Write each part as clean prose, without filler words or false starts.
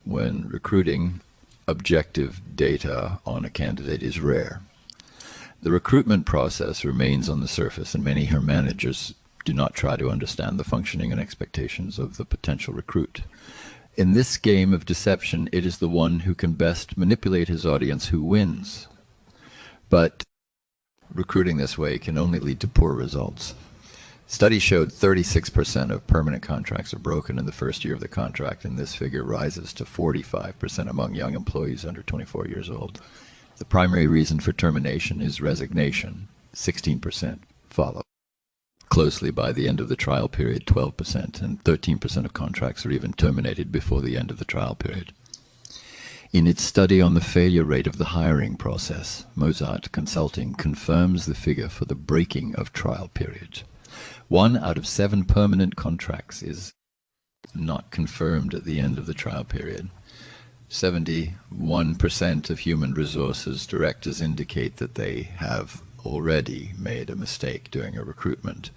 when recruiting, objective data on a candidate is rare. The recruitment process remains on the surface, and many HER managers do not try to understand the functioning and expectations of the potential recruit. In this game of deception, it is the one who can best manipulate his audience who wins. But recruiting this way can only lead to poor results. Studies showed 36% of permanent contracts are broken in the first year of the contract, and this figure rises to 45% among young employees under 24 years old. The primary reason for termination is resignation. 16% follow. Closely by the end of the trial period, 12%, and 13% of contracts are even terminated before the end of the trial period. In its study on the failure rate of the hiring process, Mozart Consulting confirms the figure for the breaking of trial periods. 1 out of 7 permanent contracts is not confirmed at the end of the trial period. 71% of human resources directors indicate that they have already made a mistake during a recruitment.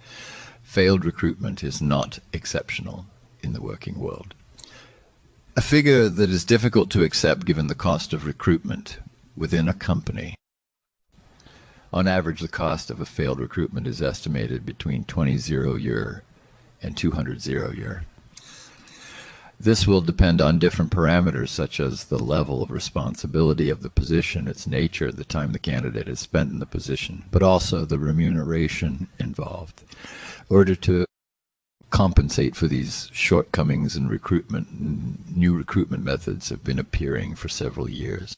Failed recruitment is not exceptional in the working world. A figure that is difficult to accept given the cost of recruitment within a company. On average, the cost of a failed recruitment is estimated between 20 zero-year and 200 zero-year. This will depend on different parameters such as the level of responsibility of the position, its nature, the time the candidate has spent in the position, but also the remuneration involved. In order to compensate for these shortcomings in recruitment, new recruitment methods have been appearing for several years.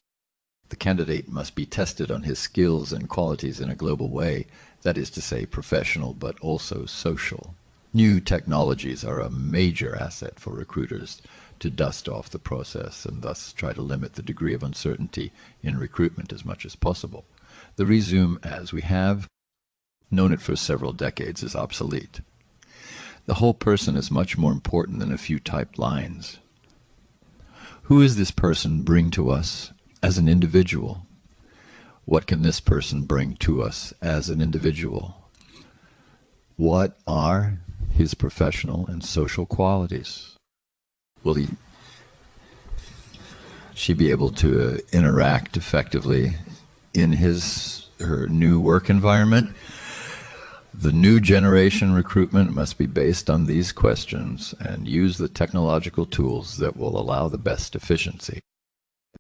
The candidate must be tested on his skills and qualities in a global way, that is to say professional but also social. New technologies are a major asset for recruiters to dust off the process and thus try to limit the degree of uncertainty in recruitment as much as possible. The resume as we have known it for several decades is obsolete. The whole person is much more important than a few typed lines. Who is this person bring to us as an individual? What can this person bring to us as an individual? What are his professional and social qualities? Will she be able to interact effectively in her new work environment? The new generation recruitment must be based on these questions and use the technological tools that will allow the best efficiency.